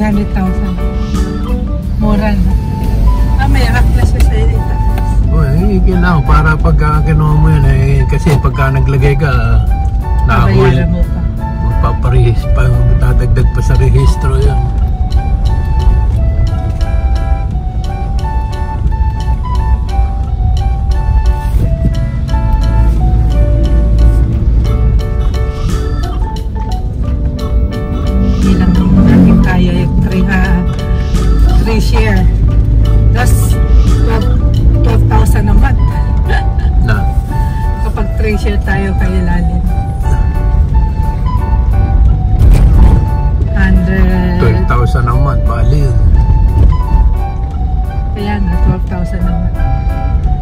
300,000. Mura na. May akla siya sa ita. Kailangan para pagka kinuha mo yun kasi pagka naglagay ka babayaran mo pa. Magpaparehis pa, dadagdag pa sa rehistro yan. Hindi lang natin kaya yung 3 share. Tapos 12,000 a month. Na? Kapag 3 share tayo kay Lalim. 12,000 a month, bali yun. Kaya nga, 12,000 a month.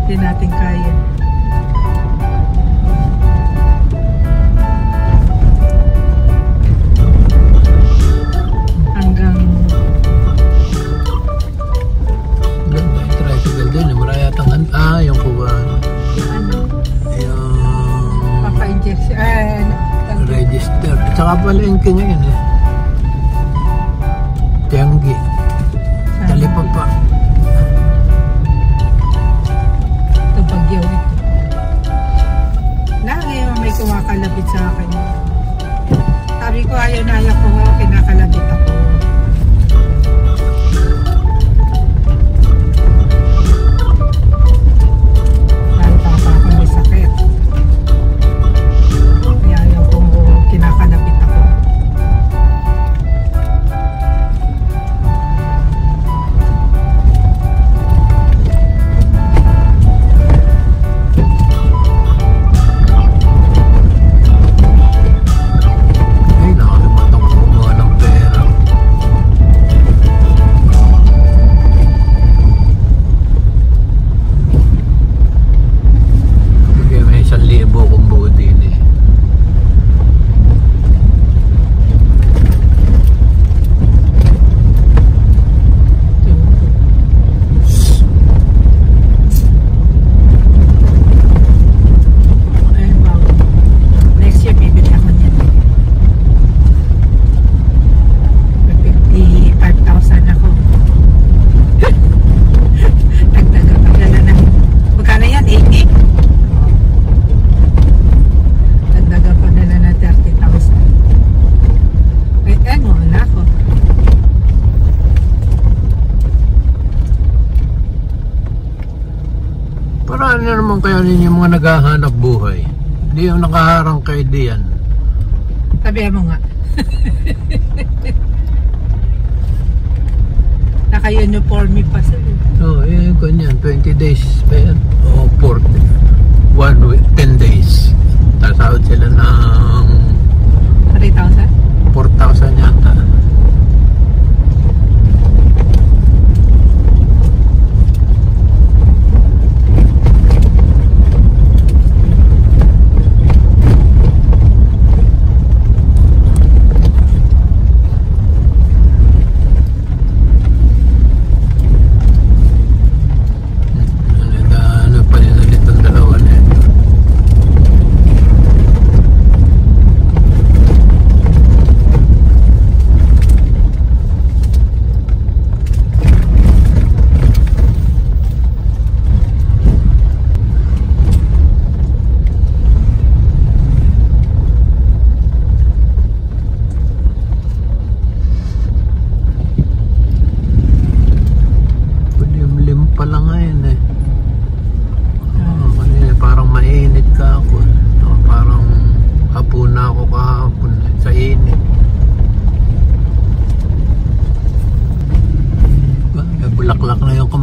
Hindi natin kaya. Hanggang tricycle din, marayatang yung kuwan. ano? Yung Papa-injection. register. At saka palengke ngayon Tianggi. Talipag pa. Ito bagyaw ito. Lagi may kumakalabit sa akin. Sabi ko ayaw na ayaw ko, kinakalabit ako. Dahil papa ako may sakit. Kaya ayaw ko kinakalabit ako. Ano naman kaya ninyo mga naghahanap buhay? Hindi yung nakaharang kay Dian. Sabihan mo nga. Naka-uniforme pa sila. Oo, ganyan. 20 days pa yan. O, 1 week, 10 days. Tasawad sila ng 3,000? 4,000 yata.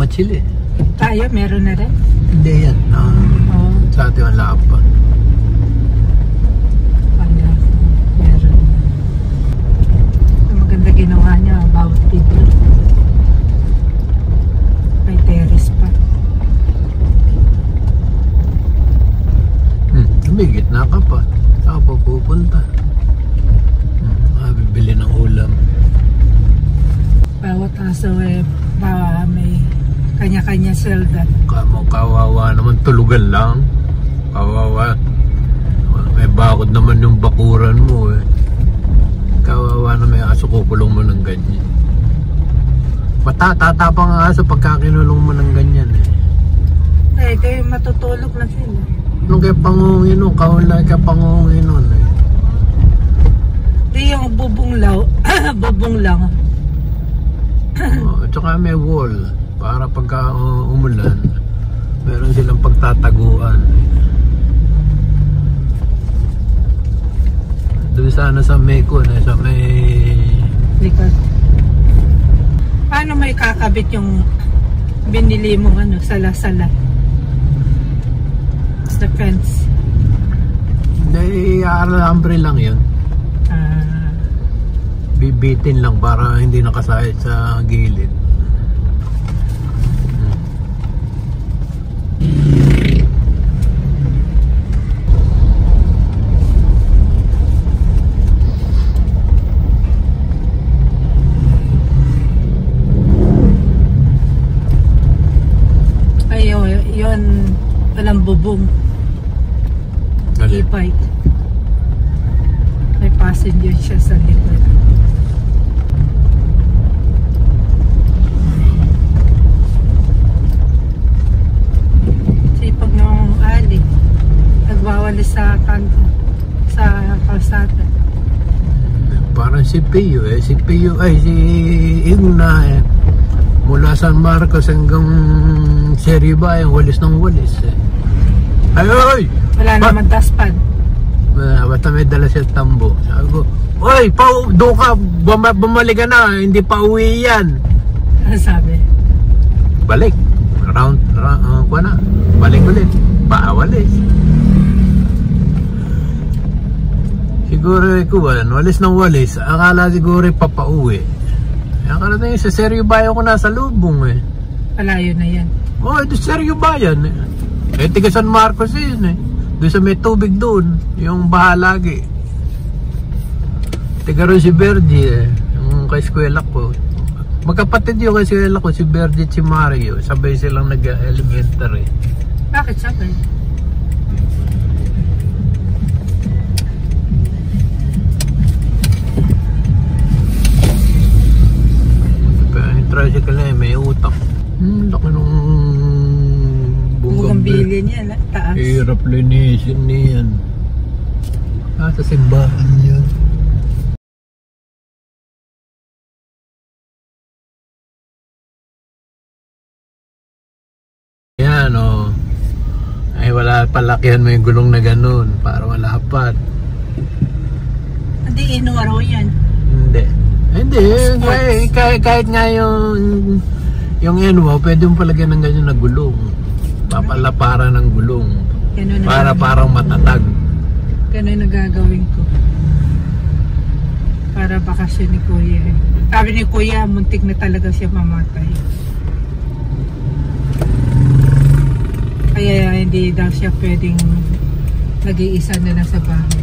Chile. Tayo, meron na rin? Hindi yan. Sa atin wala pa. Wala. Meron na. Maganda ginawa niya. Bawat people. May terrace pa. May gitna ka pa. Saan pa pupunta? Bibili ng ulam. Bawat aso may kanya-kanya selda. Kawawa naman, tulugan lang. Kawawa. May bakod naman yung bakuran mo Kawawa na may aso, kukulong mo ng ganyan. Tatapang ang aso pagka kinulong mo ng ganyan eh. Eh, kayo matutulog na sila. Nung kay Pangungin, kahulay kay Pangungin nun eh. Di yung bubunglaw, bubong lang. At saka may wall para pagka umulan, meron silang pagtataguan. Doon sana sa Mekon eh, sa may... Likod. Paano may kakabit yung binili mong ano, sala-sala? Sa fence. Hindi, alambre lang yun. Bibitin lang para hindi nakasahit sa gilid. Ay, yun, walang bubong. E-bike. May passenger siya sa likod. Sipag ng ali. Nagwawalis sa kanto. Sa kalsada. Parang si Pio eh. Si Pio ay si Igna eh. Mula San Marcos hanggang Seriba yung walis ng walis eh. Ay, ay! Wala naman daspan. Basta may dala siya tambo. Sabi ko, oy, doon ka, bumalik ka na, hindi pa uwi yan. Ano sabi? Balik. Balik ulit. Paawalis. Siguro ikuan, walis ng walis. Akala siguro papauwi. Akala na yun, sa Seryo Bayan ko nasa lubong eh. Palayo na yan. Oh, ito Seryo Bayan eh. Eh, tiga San Marcos yun eh. Doon sa may tubig doon, yung baha lagi. Tiga rin si Bergie eh, yung ka-eskwela ko. Magkapatid yung ka-eskwela ko, si Bergie at si Mario. Sabay silang nag-elementary. Bakit sabay? Yung tricycle eh, may utak. Laki nung Bugambili niya, taas. Hirap linisin niyan. Sa simbahan yun. Yan o. Ay wala, palakihan mo yung gulong na ganun para malapat. Hindi inuwaro yan. Hindi. Hindi. Kahit nga yung ano mo, pwede mo palagyan ng ganyan na gulong. Papalaparan ng gulong. Para parang matatag. Ganun na gagawin ko. Para bakasyon ni Kuya. Sabi ni Kuya, muntik na talaga siya mamatay. Kaya hindi daw siya pwedeng nag-iisa na lang sa bahay.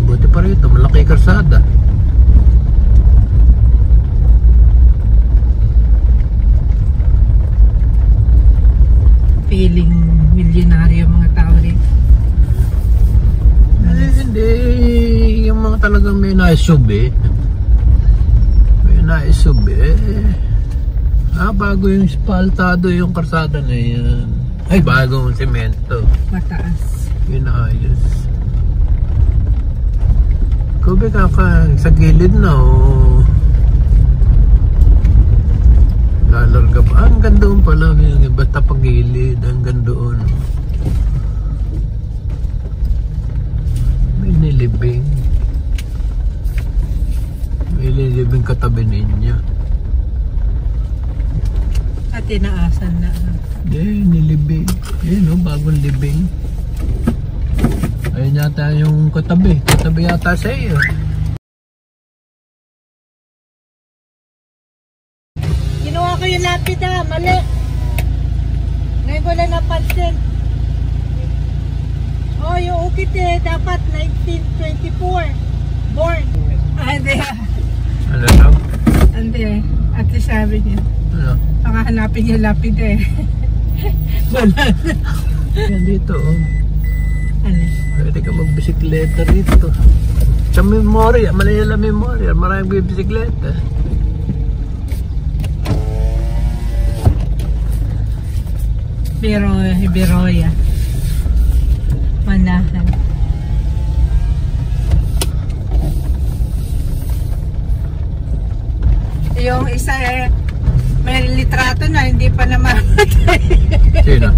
Buti pa rito, malaki kalsada. Feeling milyonaryo mga tao rin. Hindi, yung mga talagang may naisub eh. May naisub eh. Bago yung spaltado yung karsada na yan. Ay, bagong semento. Mataas. Yun ayos. Kubi ka sa gilid na o. Lalarga pa. Ang gandoon pala. Basta pagilid. Ang gandoon. May nilibing. May nilibing katabi ninyo. At tinaasan na. Hindi, nilibing. Yun o, bagong libing. Ayun yata yung katabi. Katabi yata sa iyo. Ginawa ko yung lapid ha, mali. Ngayon ko lang napansin. Oh, yung ukit eh, dapat 1924. Born. Hindi. Ano daw? Hindi. At least sabi niya. Ano? Pangahanapin yung lapid eh. Wala na. Yan dito oh. Ano? Pwede ka magbisikleta rito. Sa Memoria, Manila Memoria, maraming bibisikleta. Biroya. Manahan. Yung isa may litrato na hindi pa namamatay. Sino?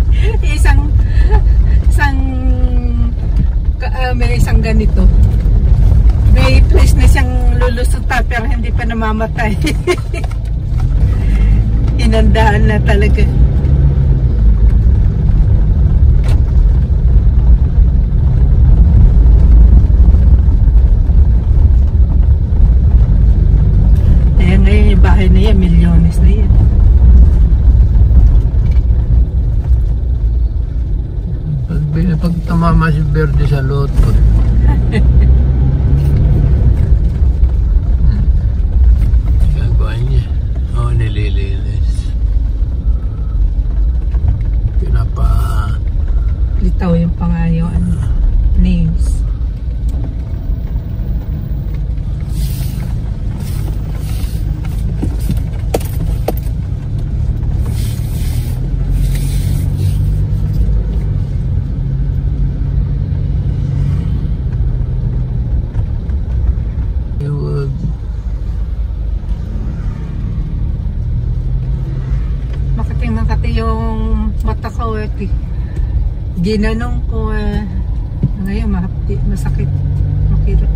May isang ganito. May place na siyang lulusot pero hindi pa namamatay. Inandaan na talaga. Ayan ngayon yung bahay na yan, milyones na yan. Pag tumama si Verde sa loto. Gagawa niya. Oo, nililinis. Litaw yung pangayo, names. Makati yung mata ko ginanong ko ngayon masakit makirot.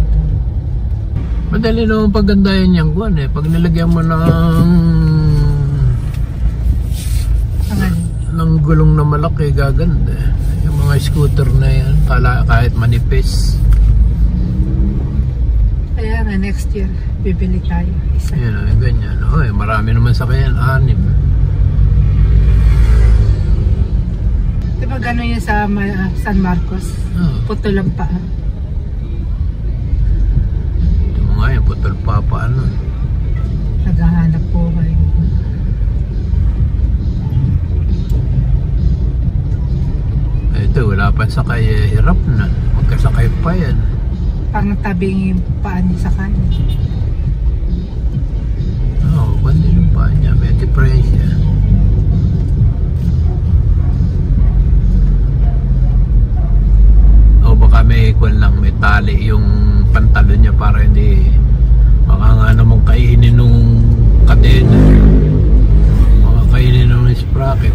Madali naman pagandayan yung kuwan pag nilagyan mo ng gulong na malaki gaganda yung mga scooter na yan kahit manipis. Kaya nga next year bibili tayo isa. Yan ganyan. Marami naman sakyan, 6. Diba gano'n yun sa San Marcos? Putol ang paa. Ito mo nga yung putol papa Naghahanap buhay. Ito wala pa sakay hirap na. Magkasakay pa yan. Parang tabing yung paa niya sa kanin. Bandi yung paa niya. May diferensya. Baka may may tali yung pantalon niya para hindi baka nga namang kainin nung kadena, baka kainin nung sprocket.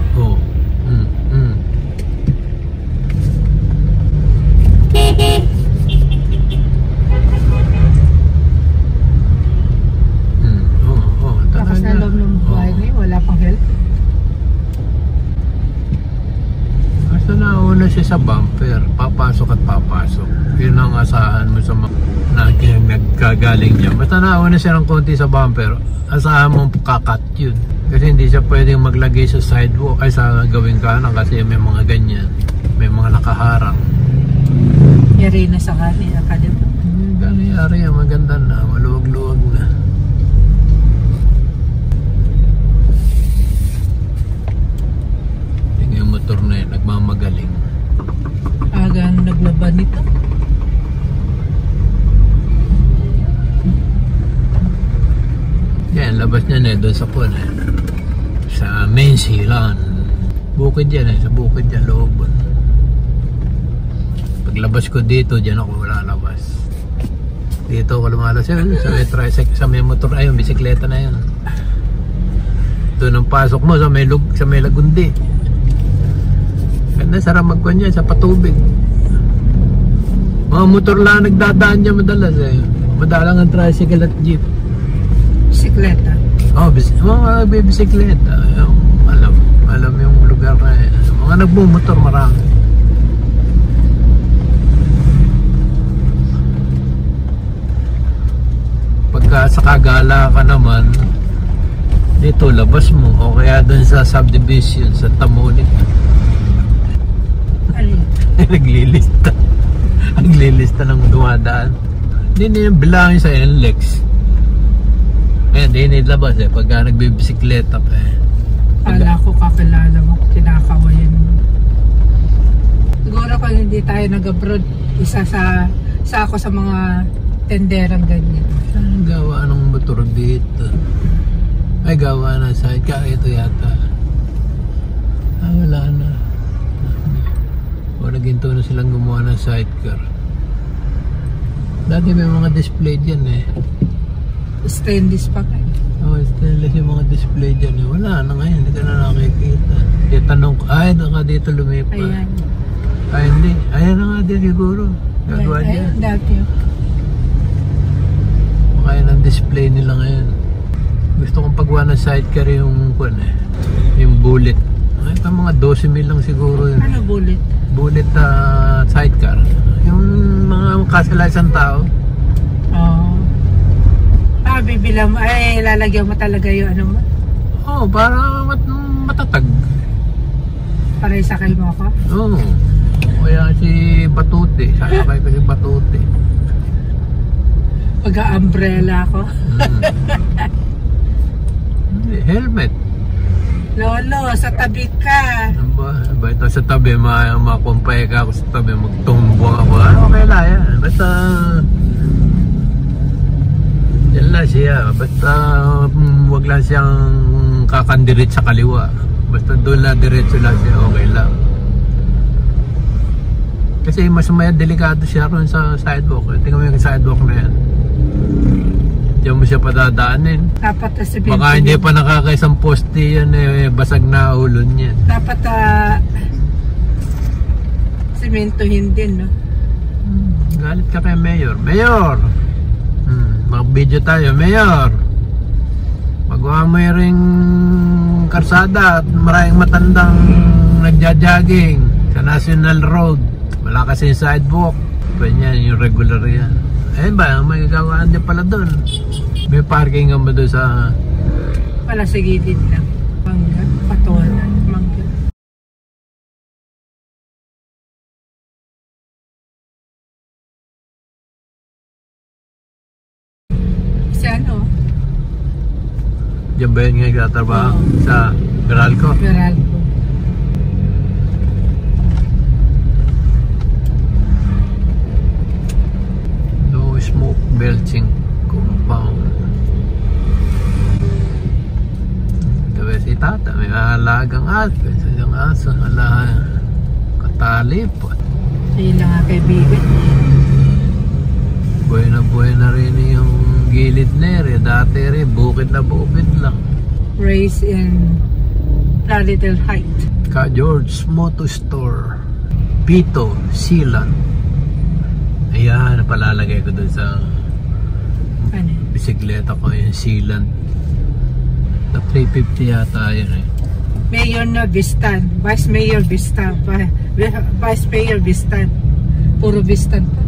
Tapos na loob ng buhay na yun, wala pang help. Basta nauna siya sa bumper, papasok at papasok. Yun ang asahan mo sa mga nagkagaling dyan. Basta nauna siya ng konti sa bumper, asahan mo kakat yun. Kasi hindi siya pwedeng maglagay sa sidewalk ay sa gawing kanan kasi may mga ganyan. May mga nakaharang. Yari na sa kanin, akademo. Ganyan yan, maganda na, maluwag-luwag na. Yung motor na yun, nagmamagaling. Agang naglaban nito. Yan, labas niya na doon sa puno. Sa main silan. Bukid yan sa bukid yan, looban. Paglabas ko dito, dyan ako lalabas. Dito ako lumalas yun, sa may tricycle, sa may motor, ayun, bisikleta na yun. Doon ang pasok mo sa may Lagundi. Ganda, sarap magkuhan dyan sa patubig. Mga motor lang nagdadaan dyan madalas madalang ang tricycle at jeep. Bisikleta? Mga bisikleta. Alam yung lugar na mga nagmumotor marami. Pagka sa Kagala ka naman, dito labas mo o kaya dun sa subdivision sa Tamunik. Naglilista. Naglilista ng dumadaan. Hindi niya bilangin sa NLEX. Ayan, hindi nilabas pagka nagbibisikleta pa Kala ko kakilala mo, kinakawayan mo. Siguro kung hindi tayo nag-abroad, isa sa ako sa mga tenderang ganyan. Ang gawa ng motor dito. Ay, gawa na sidecar. Ito yata. Wala na. O, naginto na silang gumawa ng sidecar. Dati may mga display dyan eh. Stainless pa kayo. Oo, stainless yung mga display dyan eh. Wala na ngayon, hindi ka na nakikita. Kaya tanong ko, naka dito lumipat. Ayan. Ay, hindi. Ayan na nga din siguro. Gagawa dyan. Ayan, dati. Kaya ng display nila ngayon. Gusto kong paggawa ng sidecar yung yung bullet. Ay, mga 12 mil lang siguro yun. Ano bullet? Bullet sidecar. Yung mga kasala isang tao. Oo. Bibilang mo, lalagyan mo talaga yung ano mo? Oo, para matatag. Para isakay mo ako? Oo. Kaya si Batuti, sasakay ko si Batuti. Pag-umbrella ako? Helmet. Lolo, sa tabi ka. Ba ito sa tabi, makumpay ka ako sa tabi, magtumbong ako. Okay lang yan. Basta yan lang siya. Basta wag lang siyang kakandirit sa kaliwa. Basta doon na diretso lang siya, okay lang. Kasi mas delikado siya ron sa sidewalk. Tingnan mo yung sidewalk na yan. Diyan mo siya padadaanin. Dapat baka hindi pa nakakaisang poste yan basag na ulo niya. Dapat simentohin din, no? Galit ka kay Mayor. Mayor! Mag-video tayo. Mayor! Magawa mo yung ring karsada at maraming matandang nagja-jogging sa National Road. Wala kasi yung sidewalk. Ganyan, yung regular yan. Eh ba, may gagawaan din pala doon. May parking nga ba doon sa... Wala sa gilid lang. Mangga, patulan, mangga. Si ano? Diyan ba yun nga nagtatrabaho? Sa Meralco? Meralco. No smoke belching compound. Ito si tata, may alagang aso. Yung aso, katali po. Ayun lang nga kaibigan. Buhay na rin yung gilid na rin. Dati rin, bukid na bukid lang. Race in Plaridel Height. Ka George Moto Store, Pito, Sealand. Ayan, napalalagay ko dun sa Ano? bisikleta ko yung Sealand. Na 350 yata yun eh. Mayor na Vistan. Vice Mayor Vistan. Vice Mayor Vistan. Puro Vistan pa.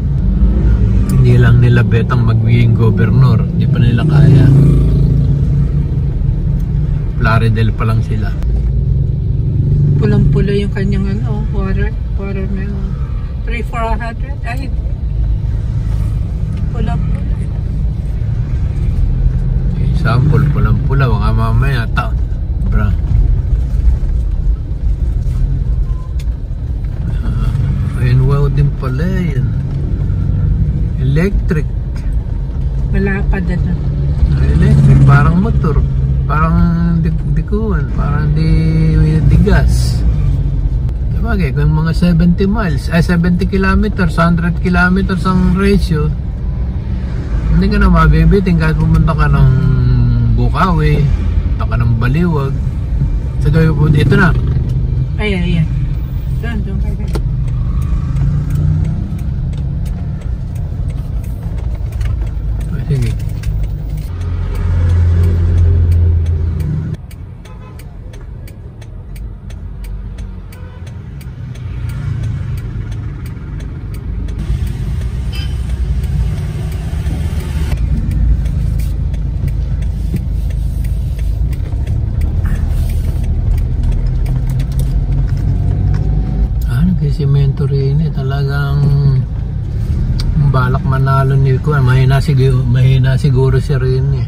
Hindi lang nila betang magiging gobernador. Hindi pa nila kaya. Plaridel pa lang sila. Pulang-pula yung kanyang ano, water melon. 3,400. Ay, pulang-pula. Sample, pulang-pula. Mga mamaya, bra. Ayun, wow din pala yan. Electric. Wala pa din. Electric, parang motor. Parang dikuan, parang di gas. Sabagay, kung mga 70 miles, 70 kilometers, 100 kilometers ang ratio, hindi ka na mabibiting kahit pumunta ka ng Bukawi, pumunta ka ng Baliwag. Sa gawin po dito na. Ayan. Doon kayo. Sige. Semento rin talagang balak manalo ni Kuan, mahina siguro siya rin eh.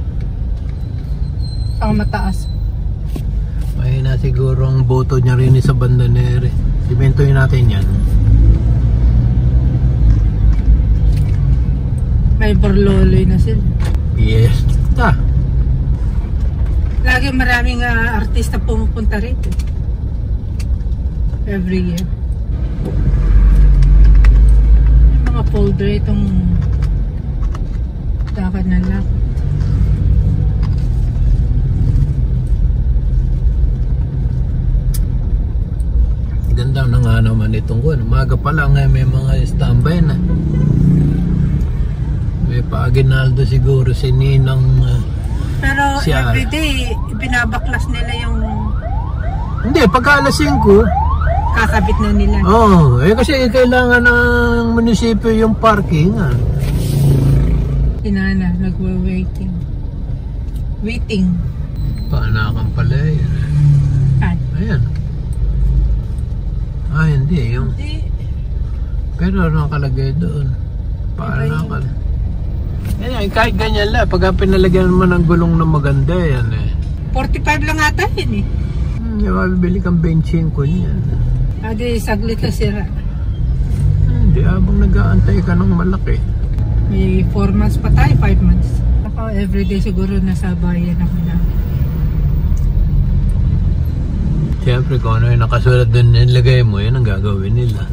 Ang mataas. Mahina siguro ang boto niya rin sa Bandanere. Sementohin natin yan. May borloloy na sila. Yes. Lagi maraming artista pumupunta rito. Every year. May mga folder itong dakad na lang. Ganda na nga naman itong kuwan. Umaga pa lang may mga standby na. May pa-aginaldo siguro si Ninang. Pero siya. everyday, binabaklas nila yung Hindi, pagka alas 5. kakabit na nila. Kasi kailangan ng munisipyo yung parking. Inana, nagwa-waiting. Waiting. Paanakan pala yun. Ay. Ayan. Hindi. Hindi. Pero nakalagay doon. Paanakan. Ayan, kahit ganyan lang. Pagka pinalagyan mo ng gulong na maganda yan 45 lang ata yun mabibili kang 25 niyan. Adi, saglit na sira. Hindi, habang nag-aantay ka ng malaki. May 4 months pa tayo, 5 months. Ako, everyday siguro nasa bayan ako na. Siyempre, kung ano yung nakasulat doon nilagay mo, yun ang gagawin nila.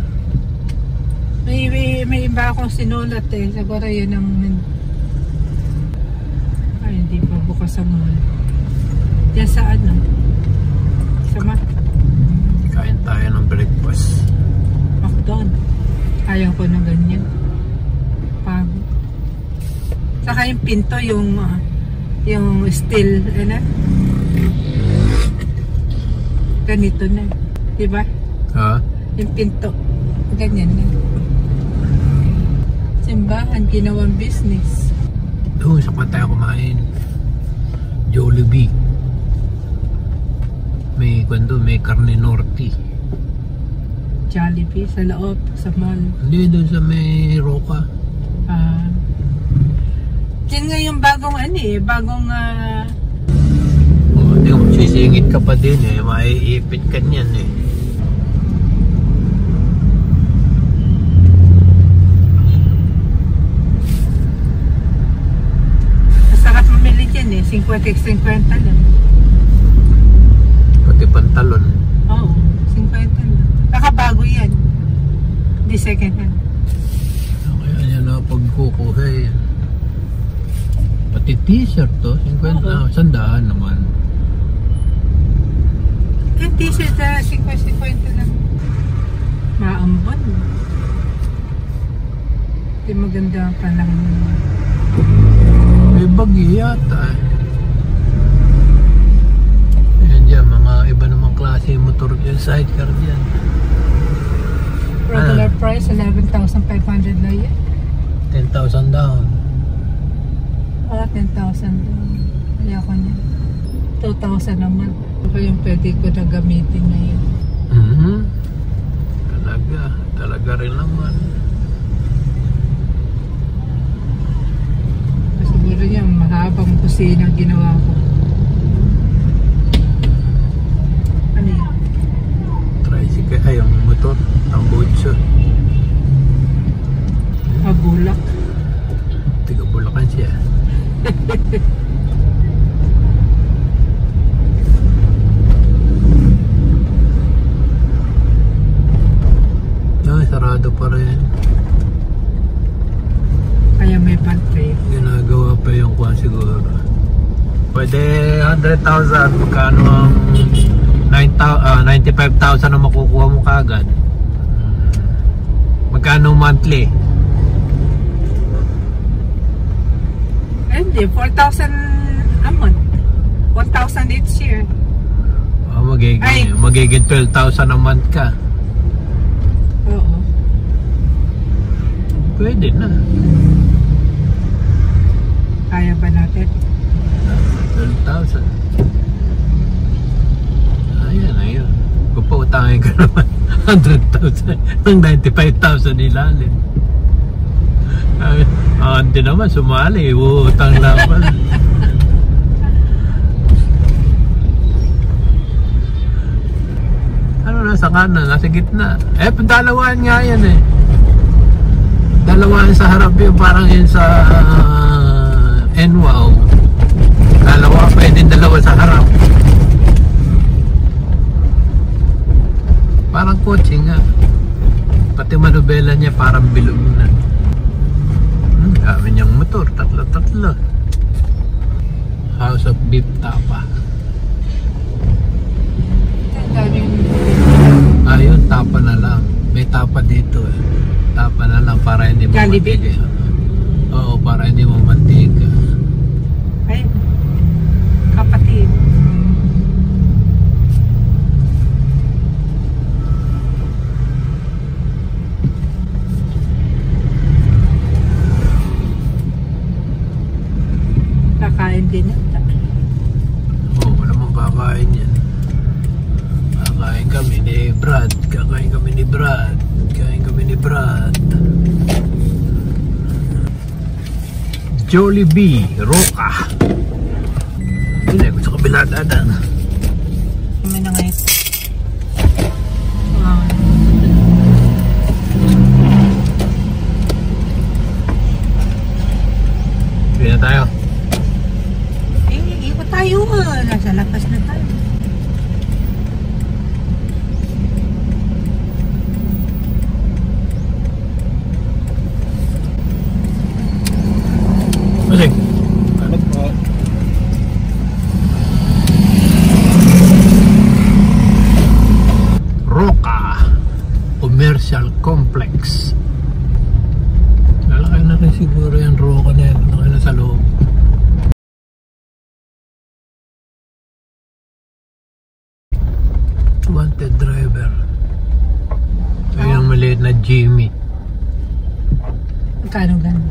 May iba akong sinulat siguro yun ang hindi pa bukas ang diyan sa sama kain tayo ng breakfast. McDonald's. Ayaw ko na ganyan. Pagod. Saka yung pinto, yung steel, ganito na. Diba? Yung pinto. Ganyan na. Simbahan, ginawang business. Doon sa tayo kumain. Jollibee. May karne norte. Jollibee sa loob, sa mall. Hindi, doon sa may Roca. Diyan nga yung bagong bagong Hindi mo sisingit ka pa din maiipit ka niyan Masarap mamili dyan 50-50 lang. Pati pantalon. Oo, 50 lang. Nakabago yan. Hindi second hand. Kaya niya na pagkukuha Pati t-shirt to, 50, 100 naman. Yung t-shirt 50 lang. Maambon. Hindi maganda pa lang. May bagyo yata Ayan dyan, mga iba namang klase motor dyan, sidecar dyan. Regular price, 11,500 na yan. 10,000 down. 10,000 doon. Kaya ko niya. 2,000 naman. Ito yung pwede ko na gamitin ngayon. Talaga rin naman. Siguro niya, mahabang kusina ginawa ko. Ano yun? Tricycle, yung motor, ang butso. Pabulak. Tiga-bulakan siya. Sarado pa rin. Kaya may pantry. Ginagawa pa yung kwan siguro. Pwede 100,000. Magkano ang 95,000 na makukuha mo kagad? Magkano monthly? Hindi, 4,000 a month. 1,000 each year. Magiging 12,000 a month ka. Oo. Pwede na. Kaya ba natin? 12,000. Ayun. Kung pautangin ka naman 100,000 ng 95,000 ilalim. Hindi naman sumali, utang laban. Ano nasa kanan, nasa gitna. Dalawan nga yan Dalawa yung sa harap yun, parang yun sa NWOW. Dalawa, pwede dalawa sa harap. Parang kotse nga. Pati manubela niya parang bilog na. Dami niyang motor, tatlo. House of Beef Tapa. Ayun, tapa na lang. May tapa dito eh. Tapa na lang para hindi mo mantika. Oo, para hindi mo mantika. Ay, kapatid. Kakain din ito. Oo, wala mong kakain yan. Kakain kami ni Brad. Kakain kami ni Brad. Kain kami ni Brad. Jollibee, Roca. Yun eh, sa kabila dadaan. Kami na ngayon. Pili na tayo. Ikot tayo. Nasa lapas na tayo. Masig. Ano po? Roca Commercial Complex. Lalaki na rin siguro yung Roca na yan. Lalaki na sa loob. Wanted driver. Ayun ang maliit na Jimmy. Magkano ganun?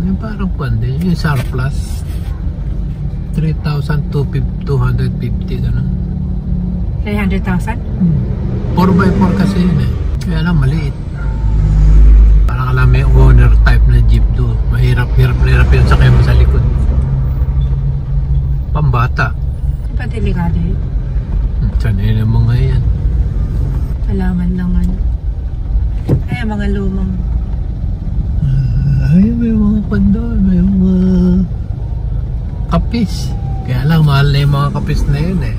Yung parang pwede. Yung surplus 3,250 gano'n. 300,000? 4x4 kasi yun eh. Kaya lang maliit. Parang alam may owner type na jeep do. Mahirap yun sakay mo sa likod. Pambata. Di ba delikado yun? Sanay na mga yan. Kailangan lang ano. Ay, mga lumang. Ay, may mga pandol, may mga kapis. Kaya lang, mahal na yung mga kapis na yun eh.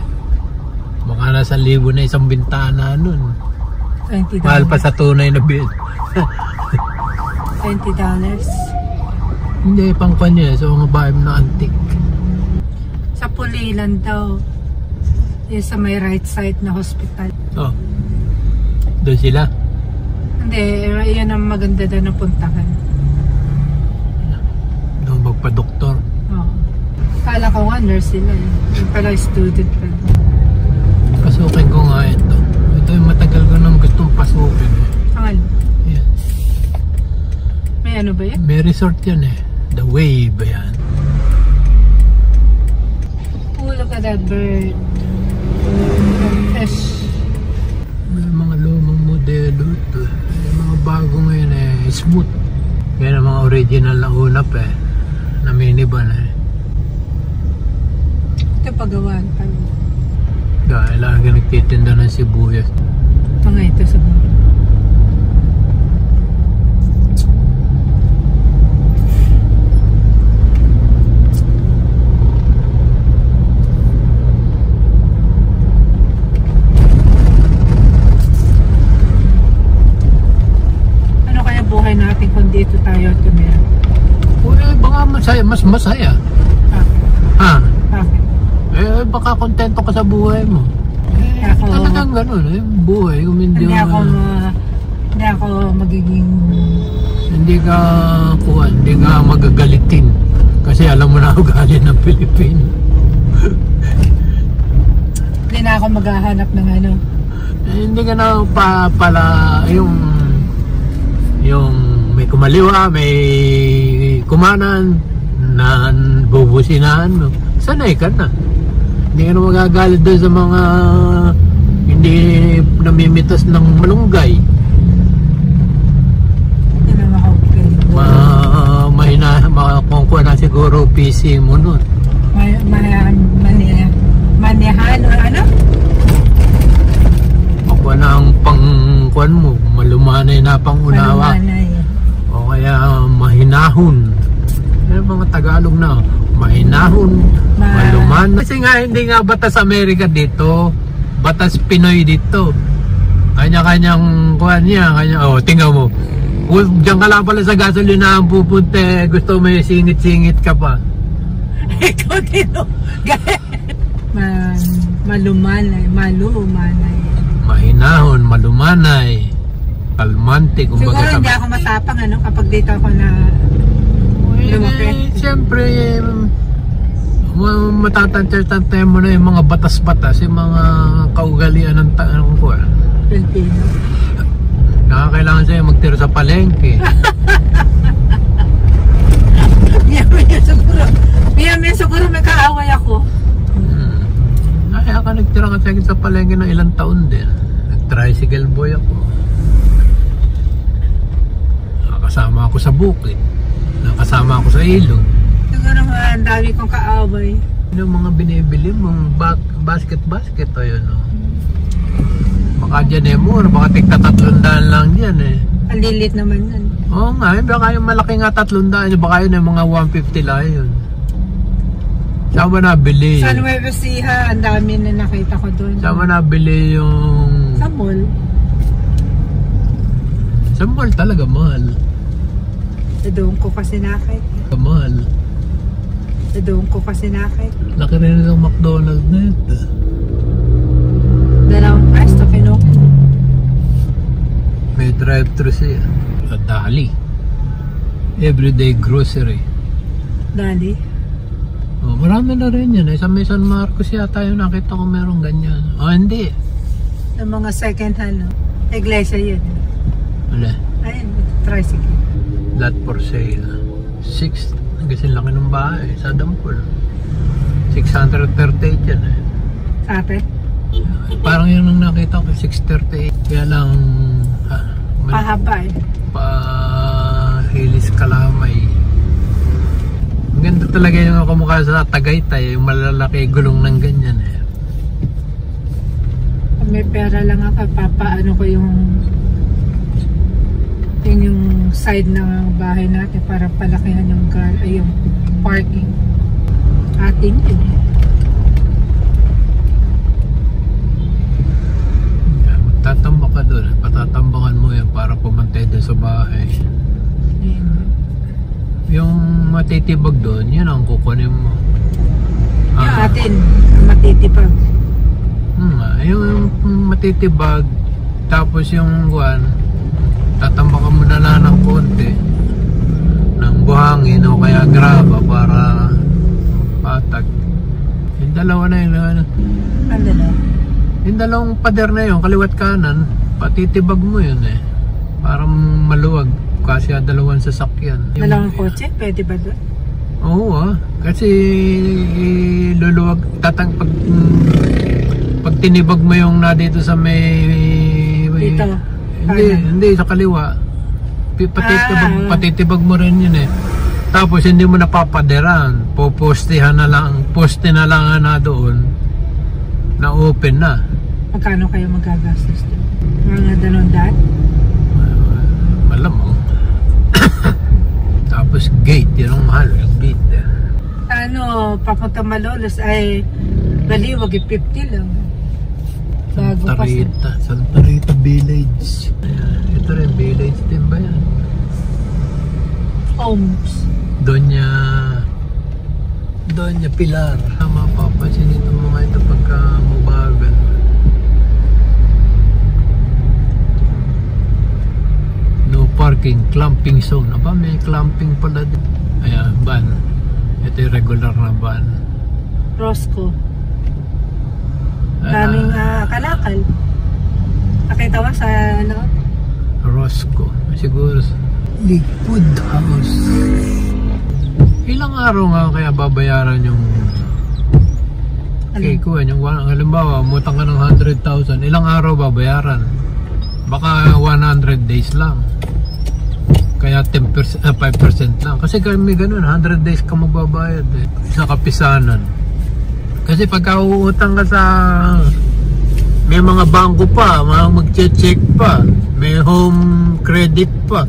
Baka nasa 1,000 na isang bintana nun. $20. Mahal pa sa tunay na bil. $20. Hindi, pang kanya sa mga bahay na antique. Sa Pulilan daw. Yung sa may right side na hospital. Oh, doon sila. Hindi, yun ang maganda daw na puntahan. Doon magpa-doktor. Oo. Kala ko nga nurse sila eh. Yung pala student pa. Pasukin ko nga ito. Ito yung matagal ko nang gustong pasukin eh. Angal? Yan. May ano ba yan? May resort yan eh. The Wave yan. Oh, look at that bird. Fish. May mga lumang modelo ito. May mga bago ngayon eh. Smooth. Yan ang mga original na unap eh. Na minivan eh. Ito pagawaan pa. Dahil lagi nagtitinda ng sibuyas. Mga ito sa buhay. Natin kung dito tayo tumira. Uy, baka masaya, mas masaya. Ha? Bakit? Eh, baka kontento ka sa buhay mo. Eh, Ako, talagang ganun eh, buhay. hindi ako magiging... Hindi ka magagalitin. Kasi alam mo na ugali ng Pilipino. Hindi na ako maghahanap ng ano. Eh, hindi ka na pala yung may kumaliwa, may kumanan na bubusinahan mo. Sanay ka na. Hindi ka na magagalit doon sa mga hindi namimitas ng malunggay. Hindi na makapagpili. Makakongkuha na siguro PC mo nun. Manihan o ano? Makuha na ang pangkuhan mo. Malumanay na pangunawa. Malumanay. mahinahon. Yung mga Tagalog na mahinahon, maluman. Kasi nga hindi nga batas Amerika dito, batas Pinoy dito. Kanya-kanyang kuhan niya, tingnan mo. Diyan ka lang pala sa gasolinahan pupunta, gusto may singit-singit ka pa. Ikaw din, malumanay. Mahinahon, malumanay, kalmante. Siguro hindi ako matapang kapag dito ako na lumaki. Siyempre, matatantay mo na yung mga batas-batas, yung mga kaugalian ng tanong ko. Pilipino. Nakakailangan sa'yo magtira sa palengke. Miyami siguro may kaaway ako. Kaya ka nagtira kasi sa palengke ng ilang taon din. Nag-tricycle boy ako. Nakasama ako sa bukid. Nakasama ako sa ilog. Siguro ang dami kong kaaway. Yung mga binibili mong basket o yun, no? Baka dyan mura, baka tigta 300 lang dyan Ang lilit naman yan. Oo nga, baka yung malaki nga 300, baka yun yung mga 150 lang yun. Saan mo nabili? Sa Nueva Ecija, ang dami na nakita ko doon. Saan mo nabili yung... Sa mall. Sa mall talaga mahal. Doon ko kasi nakita. Mahal. Doon ko kasi nakita. Laki rin ng McDonald's na ito. Dalawang price to kinuha. May drive-thru siya. Dali. Everyday grocery. Dali? Oh, marami na rin yan. Sa may San Marcos yata yung nakita ko merong ganyan. Hindi. Yung mga second hand. Iglesia yun. Wala. Ayun, tricycle. Lot for sale. 6. Kasi laki ng bahay. Sa Dampol. 638 yan Sa atin? Parang yun ang nakita ko. 638. Kaya lang... Pahaba Hilis Kalamay. Ganda talaga yung kumukha sa Tagaytay. Yung malalaki gulong ng ganyan May pera lang ako. Papaano ko yung side ng bahay natin para palakihan yung parking. Ating tatambak ka doon, patatambakan mo yan para pumantay doon sa bahay. Yung matitibag doon, yun ang kukunin mo. Yung atin, matitibag. Yung matitibag, tapos yung tatambakan mo na lang ng konti ng buhangin o kaya graba para patag. Yung dalawa na yun. Ang dalawa? Yung dalawang pader na yun, kaliwat kanan, patitibag mo yun para maluwag kasi dalawang sasakyan. Dalawang kotse? Pwede ba doon? Oo kasi luluwag, pag tinibag mo yung na dito sa may dito? Hindi sa kaliwa. Patitibag mo rin yun Tapos hindi mo napapaderan, poste na lang na doon na open na. Magkano kayo magagastos doon? Mga 200? Malamang. Tapos gate, yun ang mahal, yung gate. Papunta Malolos ay baliwag 50 lang. Bago Santa Rita Village. Ito rin, village din ba yan? Homes. Doña Pilar. Mapapansin ito mga ito pagka mabagal. No parking, clamping zone. Aba, may clamping pala din. Ayan, van. Ito yung regular na van. Roscoe. Daming kalakal. Nakita mo sa Roscoe. Siguro Liquid House. Ilang araw nga kaya babayaran yung kuwan, yung halimbawa, umutang ka ng 100,000, ilang araw babayaran? Baka 100 days lang. Kaya 10%, 5% lang. Kasi kami ganun, 100 days ka magbabayad sa kapisanan. Kasi pagka uutang ka sa may mga bangko pa, mag-check pa, may home credit pa.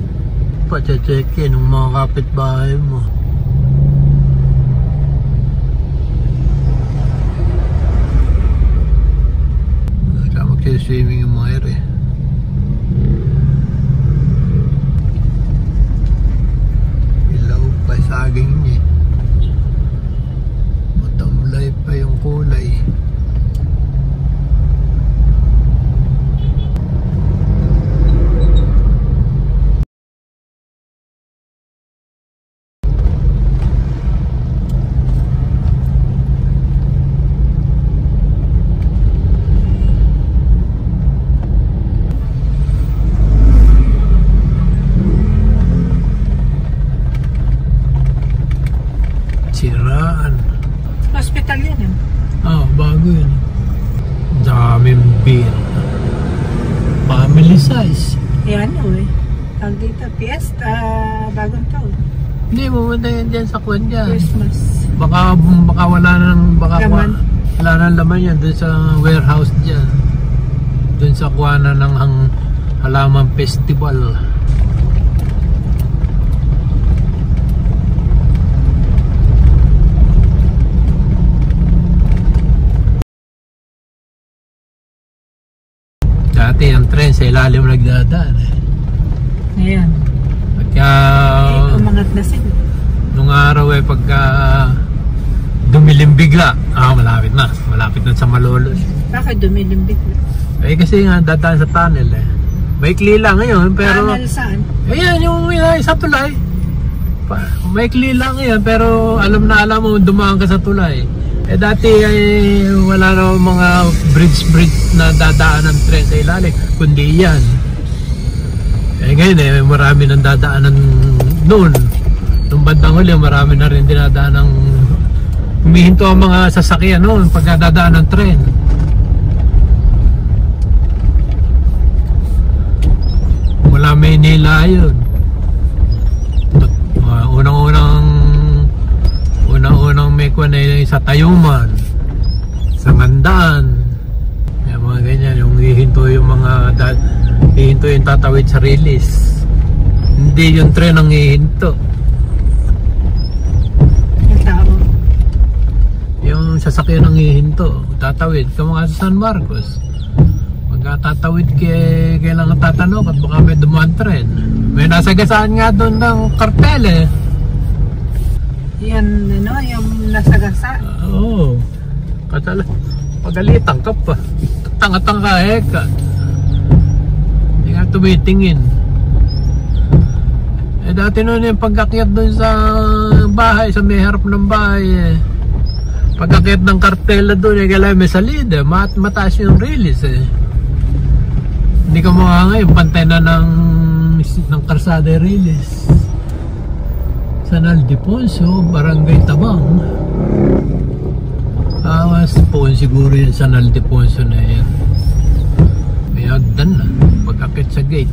pa, check-in ng mga kapitbahay mo. Magsiswimming yung mga ere. Ilaw pa saging niya. Matamlay pa yung kulay. Siraan. Hospital yan eh. Bago yun. Daming beer. Family size. Yan eh. Tawag dito, Fiesta, bagong taon. Hindi, pumunta yan dyan sa kwan dyan. Christmas. Baka wala nang Laman. wala nang laman yan dun sa warehouse dyan. Dun sa kuwana ng halaman festival. Dati ang tren sa ilalim nagdadaan eh. Ayan. Pagka Umangat na sila. nung araw eh pagka dumilim bigla, malapit na sa Malolos. Bakit dumilimbik na? Eh kasi nga dadaan sa tunnel eh. Maikli lang ngayon pero Tunnel saan? ayan yung sa tulay. Maikli lang ngayon pero alam mo dumaan ka sa tulay. Eh dati ay wala na mga bridge na dadaan ng tren sa ilalim, kundi yan. Eh ngayon eh marami nang dadaanan noon. Nung bandang huli marami na rin dinadaan ng humihinto ang mga sasakyan noon pag dadaan ng tren. Wala Maynila yun. Unang may kwan ay sa Tayuman, sa Ngandaan, yung mga ganyan, yung hihinto yung mga hihinto yung tatawid sa Rilis. Hindi yung tren ang hihinto. Yung tao. Yung sasakyan ang hihinto, tatawid ka mga sa San Marcos. Tatawid kailangan tatanong at baka may dumaan tren. May nasagasaan nga doon ng kartel eh. Yan, yung nasagasa. Oo. Pagalitan ka pa. Tanga-tanga ka. Hindi nga tumitingin. Eh dati noon yung pag-akyat doon sa bahay, sa may harap ng bahay eh. Pag-akyat ng kartela doon eh, kailangan may salida. Mataas yung release eh. Hindi ka mga ngayon, pantay na ng Karsada Riles. San Ildefonso, Barangay Tabang. Awas po siguro yun San Ildefonso na yan. May hagdan na, pagkakit sa gate.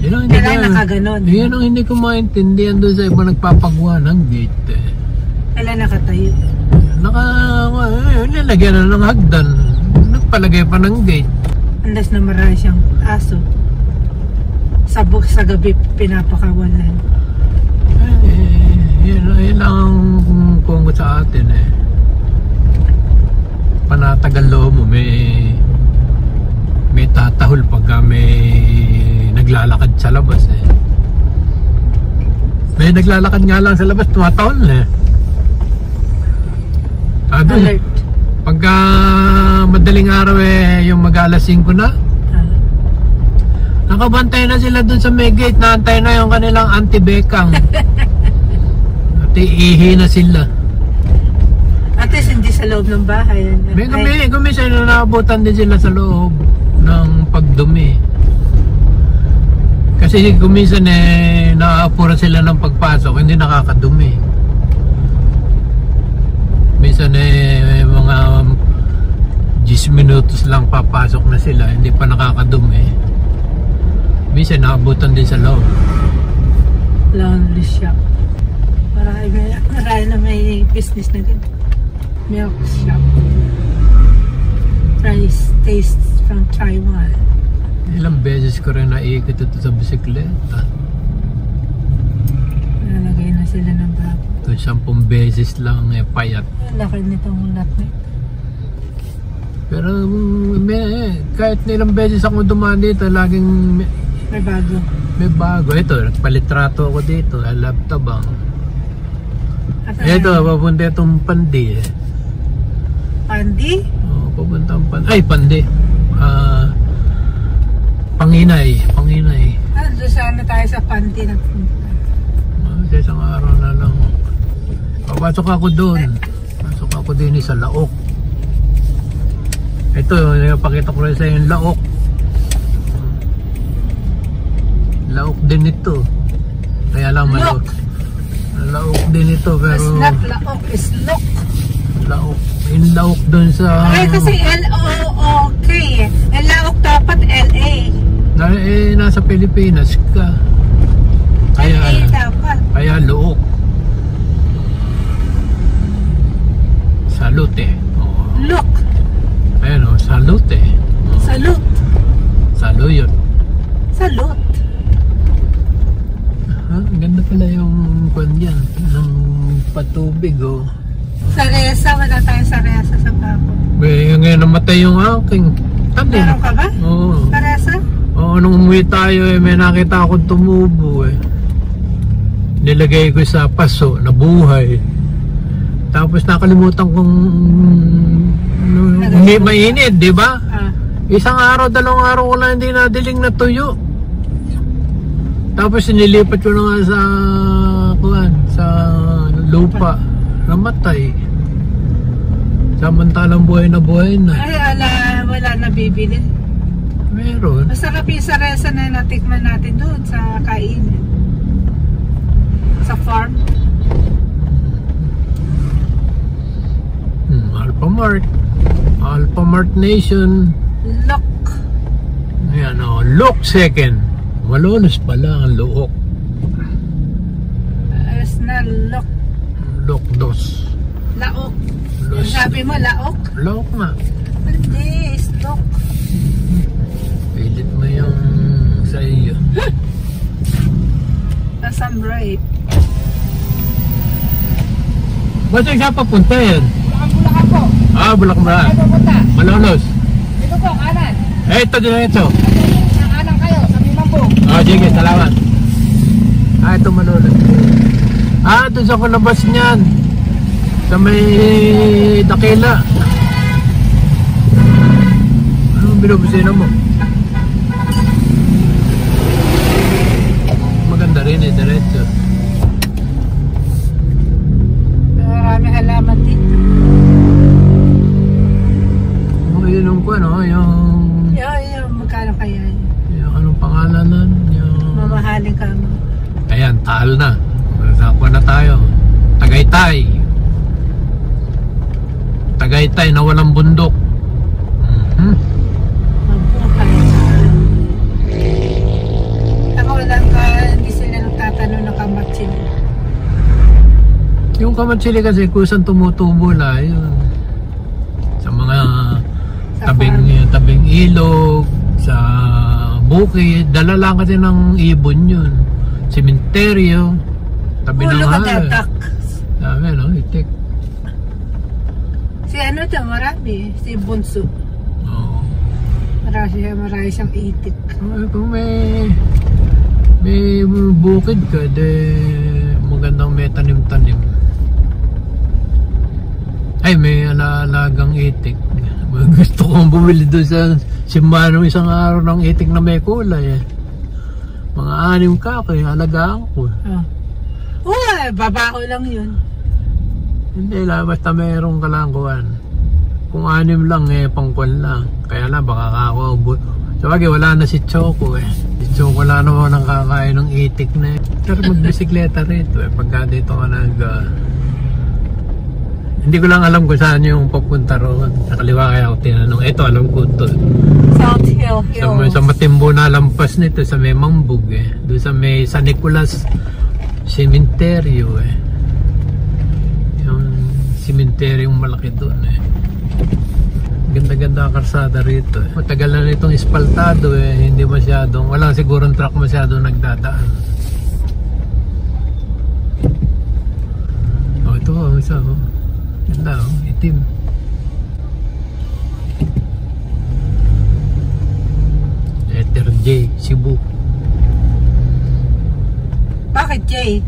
Kailan nakaganon? Yan ang hindi ko maintindihan doon sa iba nagpapagawa ng gate eh. Kailan nakatayo? Nilagyan na ng hagdan. Nagpalagay pa ng gate. Unless na marami siyang aso. Sa gabi pinapakawalan. Yun ang kung sa atin eh. Panatagal loob mo may tatahol pagka may naglalakad sa labas eh. May naglalakad nga lang sa labas, tumatahol eh. Alert. Pagka madaling araw eh, yung mag-alas 5 na, nakabantay na sila dun sa may gate, naantay na yung kanilang anti-bekang. At iihi na sila. At least hindi sa loob ng bahay. May gumisay na naabutan din sila sa loob ng pagdumi. Kasi gumisan eh, naaapura sila ng pagpasok, hindi nakakadumi. Minsan eh, mga 10 minutos lang papasok na sila, hindi pa nakakadumi. Minsan naabutan din sa loob. Laundry shop. Marami na may business na din. Milk shop. Rice tastes from Taiwan. Ilang beses ko rin naikot ito sa bisikleta. Nalagay na sila ng bago. Ito 10 beses lang payat. Laki nitong lot na ito. Pero kahit nilang beses ako dumaan dito, laging May bago. may bago. Ito, nagpalitrato ako dito. Alab tabang. At Ito, papunta itong Pandi eh. Pandi? Oh, papunta ang Pandi. Ay, Pandi. Panginay. Doon sana tayo sa Pandi nagpunta. Sa isang araw na lang. Papasok ako doon. Pasok ako din sa Laok. Ito, napakita ko rin sa yung Laok. Laok din ito. Kaya lang Laok. Laok din ito pero It's not Laok, it's Lok. Laok. In Laok doon sa Ay, kasi L-O-O-K. Laok dapat L-A. nasa Pilipinas ka. Kaya L-A dapat. Kaya Laok. Salute. Oh. Look. Ayan o, salute. Oh. Salute. Saluyot. Salute. Ang ganda pala yung kwan dyan. Ng patubig oh. Saresa, wala tayong saresa sa bako. Ngayon namatay yung aking tanim. Meron ka ba? Oo. Saresa? Oo, nung umuwi tayo may nakita akong tumubo Nilagay ko sa paso, nabuhay. Tapos nakalimutan kong mainit, di ba? Isang araw, 2 araw ko lang hindi nadiling na tuyo. Tapos sinilipat ko na nga sa lupa. Namatay. Samantalang buhay na. Ay, wala na bibili. Meron. Masarap yung saresa na natikman natin doon sa kainin. Sa farm. Alphamart Nation. Look. Ayan o, Look second. Malolos pala ang Look. It's not Look. Look dos. Laok. Los. Sabi mo, Laok? Look nga. Hindi, it's Look. Pilit mo yung sa iyo. Some rape. Ba't yung siya papunta yan? Bulacan po. Bulacan ba? Ay, pupunta. Malolos. Dito po, kanan. Ito din ito. Kanan kayo, sa Mimambong. Sige, salamat. Ito Malolos. Doon sa kulabas niyan. Sa may Dakila. Anong binubusina mo? Maganda rin diretso. Marami halaman dito. Yun ko yung Magkano kaya yun? yung anong pangalan nun? Yung Mamahaling ka mo. ayan, Taal na. Saan na tayo? Tagaytay na walang bundok. Mabuhay. Ako lang hindi sila nagtatanong ng kamatsili. Yung kamatsili kasi kusang tumutubo la yun. Sa mga tabing ilog, sa bukid, dala lang kasi ng ibon yun. Sementeryo, tabi ng hangin. Dami itik. Si ano to, marami. Si Bunso. Oo. Marami siyang itik. Kung may bukid ka, magandang may tanim-tanim. Ay, may alaalagang itik. Gusto kong bumili doon sa simbahan isang araw ng itik na may kulay Mga 6 kakoy, alagaan ko. Babaho lang yun. Hindi lang, basta mayroong kalangkuhan. Kung 6 lang pangkwan lang. Kaya lang, baka ako sabagay, wala na si Choco Si Choco wala naman ang kakain ng itik na Pero magbisikleta rito pagka dito ka hindi ko lang alam kung saan yung papunta roon. Sa kaliwa kaya ako tinanong. Ito, alam ko ito. South Hill Hills. Sa Matimbo na lampas nito, sa may Mambug Doon sa may San Nicolas Cementerio Yung cementerio malaki doon Ganda-ganda ang karsada rito. Matagal na nitong espaltado eh. Hindi masyadong, wala sigurong truck masyadong nagdadaan. Oh, ito ang isa. Oh. Ganda, oh. Itim. Letter J, Cebu. Bakit, Jay?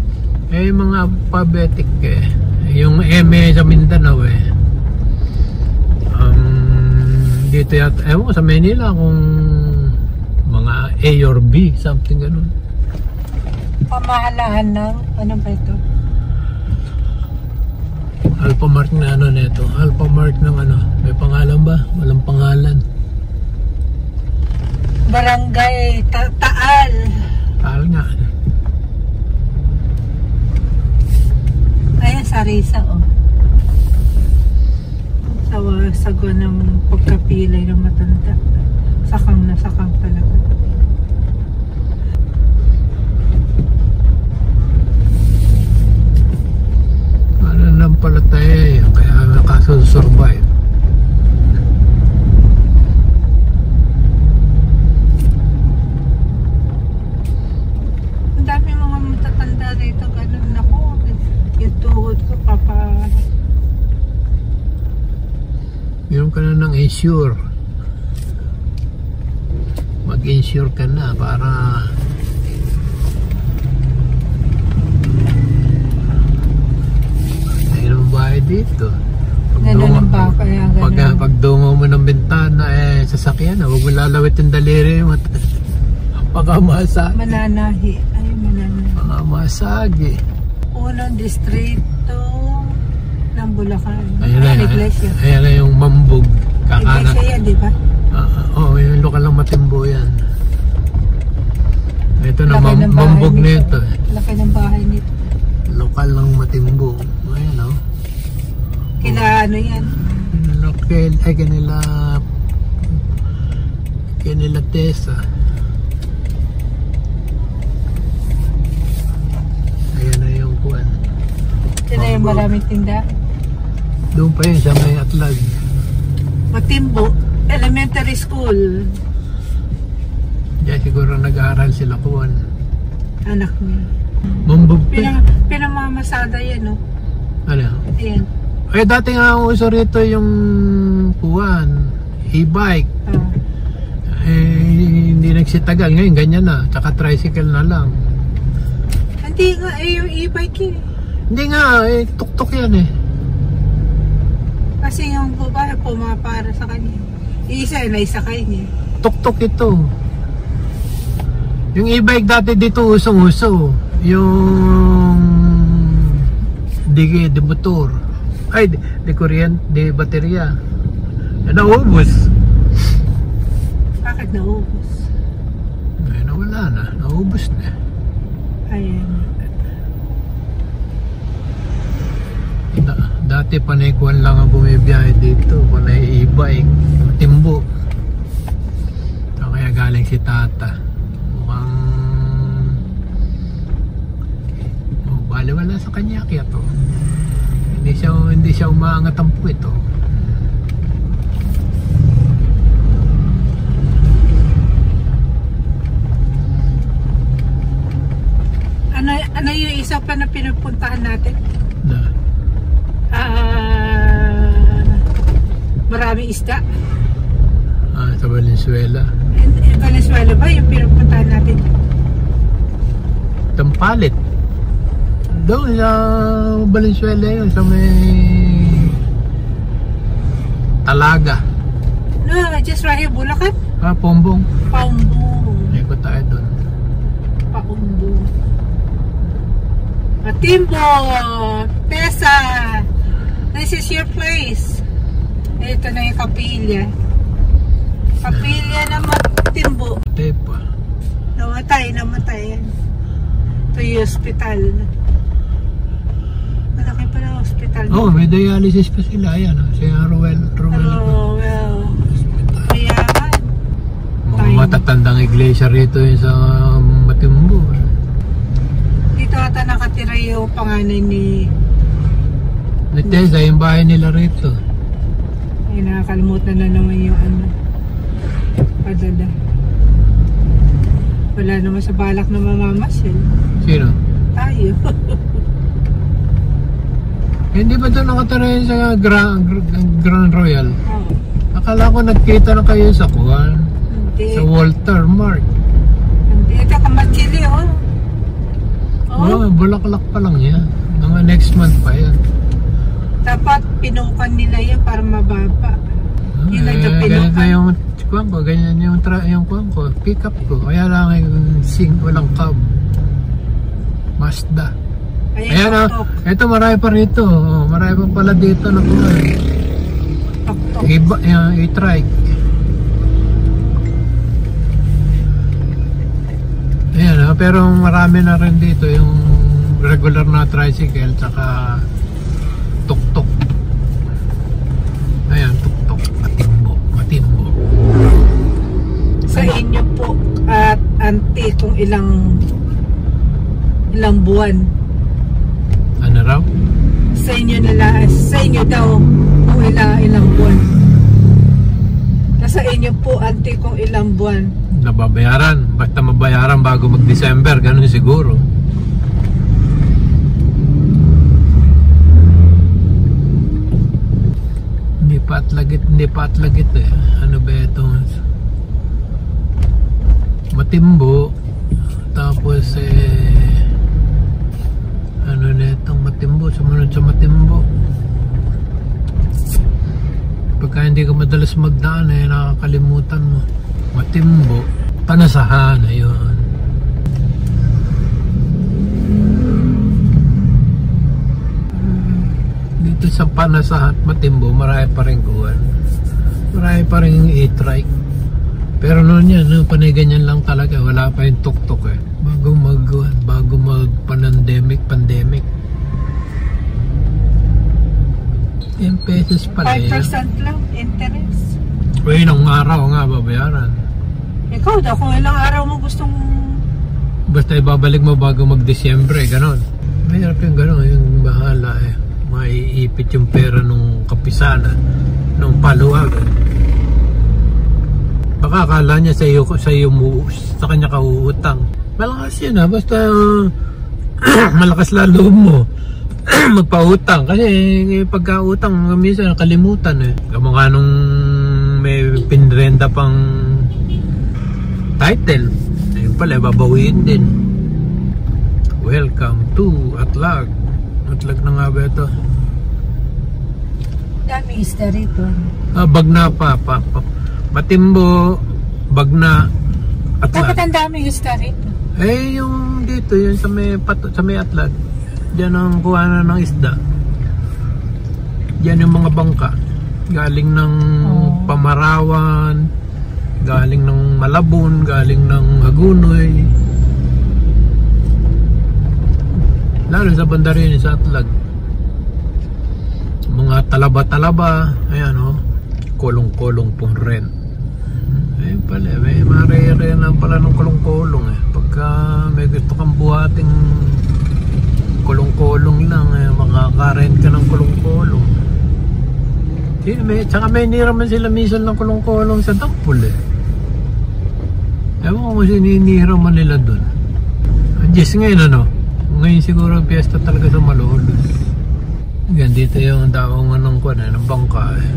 Eh, mga alphabetic eh. Yung M sa Mindanao eh. Dito yata, ewan ko sa Manila kung mga A or B, something ganun. Pamahalaan ng, ano ba ito? Alphamart na ano nito. Alphamart ng ano. May pangalan ba? Walang pangalan. Barangay Taal. Taal nga. Ayan, Sarisa, oh. Sawa ng pagkapilay ng matanda. Sakang na sakang talaga. Ano lang pala tayo, kaya nakasusurvive. Ang dami mga matatanda dito, ganun ako. Yung tuhod ko, meron ka na ng insure. Mag-insure ka na para ayun ang bahay dito. Pag dungo mo ng bintana eh sasakyan na, huwag mo lalawit yung daliri mo. Pagkamasagi. Mananahi. Ay, mananahi. Pagkamasagi. Unang distrito ng Bulacan. Ayan na, iglesia. Ayan na yung Mambog. Iglesia yan, di ba? Oo, yung lokal ng Matimbo yan. Ito na, Mambog na ito. Laki ng bahay nito. Lokal ng Matimbo. Ayan o. Kila ano yan? Lokal, ay kanila Tessa. Ayan na yung kuwan. Ito na yung maraming tinda. Doon pa yun sa may Atlag. Matimbo Elementary School. Diyan siguro nag-aaral sila kuwan. Anak niya. Mambog Pinamamasada yan, no? Ano? Ayan. Eh dati nga ang uso rito yung kuwan, e-bike. Eh hindi nagsitagal. Ngayon ganyan na. Tsaka tricycle na lang. Hindi nga yung e-bike eh. Hindi nga eh. Tuk-tuk yan eh. Kasi yung babae pumapara sa kanya. Isa na isakay niya. Tuk-tuk ito. Yung e-bike dati dito usong-uso. Yung di motor. Ay, di kuryente, di baterya. Naubos. Bakit naubos? Ay, nawala na. Naubos na. Ayan. Dati panay-kuhan lang ang bumibiyahe dito. Panay e-bike. Timbo. So, kaya galing si tata. Mukhang baliwala sa kanya kaya to. Hindi siya umaangat ang puwet to. Ano yung isa pa na pinupuntahan natin? Na. Maraming isda. Sa Valenzuela. Valenzuela ba yung pinupuntahan natin? Tampalit. Doon sa Valenzuela yun, sa may Talaga. No, just right here, Bulacan. Pombong. Paumbong. Ikot tayo doon. Paumbong. Matimbo! Tessa! This is your place. Ito na yung kapilya. Kapilya na Matimbo. Tepa. Namatay. Ito yung hospital. Malaki pa na hospital. Oh, may dialysis pa sila. Ayan, si Ruel. Well. Mayaman. Mga matatandang iglesia rito yun sa Matimbo. Dito ata nakatira yung panganay ni Tessa, yung bahay nila rito. Nakakalimutan na naman yung ano, padala. Wala naman sa balak na mamamasyal. Sino? Tayo. Hindi ba ito nakatara sa Grand Royal? Oo. Akala ko nagkita na kayo sa Kuwan. Hindi. Sa Walter Mart. Hindi. Ito kamachili, oh. Oh, bulaklak pa lang yan. Mga next month pa yan. Dapat pinukan nila yan para mababa. Yun ang Ganito pinukan. yung kuwan ko, ganyan yung kuwan ko, pick up ko. Kaya lang yung walang cab. Mazda. Ayan o, ito marami pa rito. Marami pa pala dito na kuwan. I-trike. Ayan pero marami na rin dito yung regular na tricycle tsaka tuk-tuk. Ayan, tuk-tuk. Matimbo. Sa inyo po at ante kung ilang buwan. Ano raw? Sa inyo daw kung ilang buwan. Nasa inyo po ante kung ilang buwan. Nababayaran. Basta mabayaran bago mag-December. Ganun siguro. Hindi pa atlagit eh. Ano ba ito? Matimbo. Tapos ano na itong Matimbo? Sumunod sa Matimbo. Pagka hindi ka madalas magdaan nakakalimutan mo. Matimbo. Panasahan. Ayun. Dito sa Panasahan at Matimbo marami pa rin kuwan. Marami pa rin i-trike. Pero noon yan, panay-ganyan lang talaga. Wala pa yung tuk-tuk eh. Bago mag-pandemic. 10 pesos pala 5% lang interest. Uy, ilang araw nga babayaran. Ikaw daw, kung ilang araw mo gustong... Basta ibabalik mo bago mag-Desyembre, ganon. Mahirap yung ganon, yung bahala eh. Maiipit yung pera nung kapisana, nung paluwag. Baka akala niya sa kanya ka uutang. Malakas yun basta malakas lalo mo magpautang. Kasi pagkautang, minsan nakalimutan eh. Kamukha nung may pinrenta pang title. Ayun pala, babawiin din. Welcome to Atlag. Atlag na nga ba ito? Dami isda rito. Bagna pa. Matimbo, Bagna, Atlag. Bakit ang dami isda rito? Yung dito, yun sa may Atlag. Diyan ang kuhanan ng isda. Diyan yung mga bangka. Galing ng Pamarawan, galing ng Malabon, galing ng Hagunoy. Lalo sa Bandarin, sa Atlag. Mga talaba-talaba. Ayan kulong-kulong pong rent. Ayun pala, may marere na pala ng kulong-kulong eh. Pagka may gusto kang buhating kulong-kulong lang makaka-rent ka ng kulong-kulong. Tsaka may niraman sila minsan ng kulong-kulong sa Dampol eh. Ewan ko kung sinihiraman nila dun. Just ngayon ngayon siguro piyesta talaga sa Malolos. Yan dito yung daungan ng bangka eh.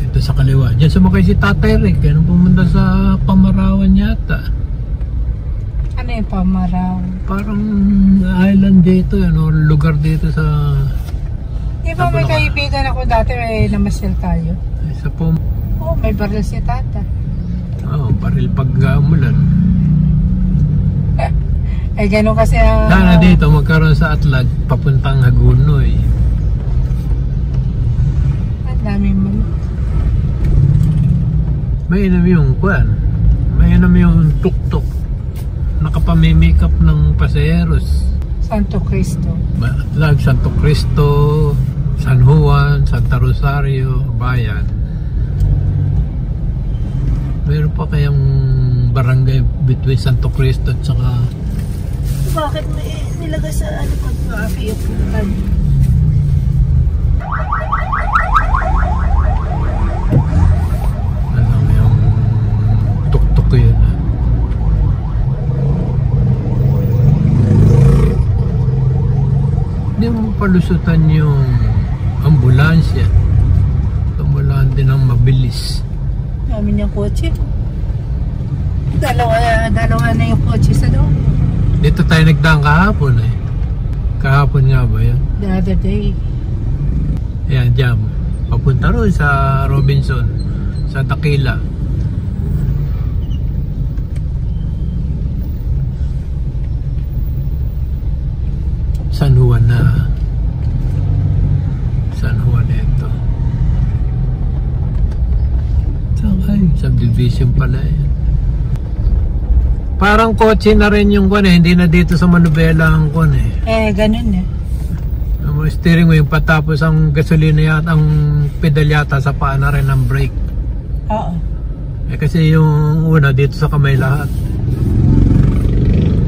Ito sa kaliwa. Diyan sumakay si Tatay Rick. Pumunta sa Pamarawan yata. Ano yung Pamarawan? Parang island dito lugar dito sa... Di ba may kaibigan ako dati namasyal tayo? Sa may baril si Tata. Baril pag umulan. Gano'n kasi sana dito magkaroon sa Atlag papuntang Hagunoy. Ang dami mo. May inam yung tuk-tuk. Nakapamimikap ng pasayeros. Santo Cristo. Atlag, Santo Cristo, San Juan, Santa Rosario, Bayan. Meron pa kayang barangay between Santo Cristo at saka... Bakit may nilagay sa pag-afi yung malusutan yung ambulansya. Tumulaan din ang mabilis. Namin yung kotse. Dalawa na yung kotse sa doon. Dito tayo nagdaan kahapon eh. Kahapon nga ba yun? The other day. Ayan, jam. Papunta ron sa Robinson, sa Dakila. San Juan na. San Juan ito. Ay, subdivision pala yan. Parang kotse na rin yung kwan eh. Hindi na dito sa Manubela ang kwan eh. Ganun eh. Ang steering wheel patapos ang gasolina yata, ang pedal yata sa paa na rin ang brake. Oo. Kasi yung una dito sa kamay lahat.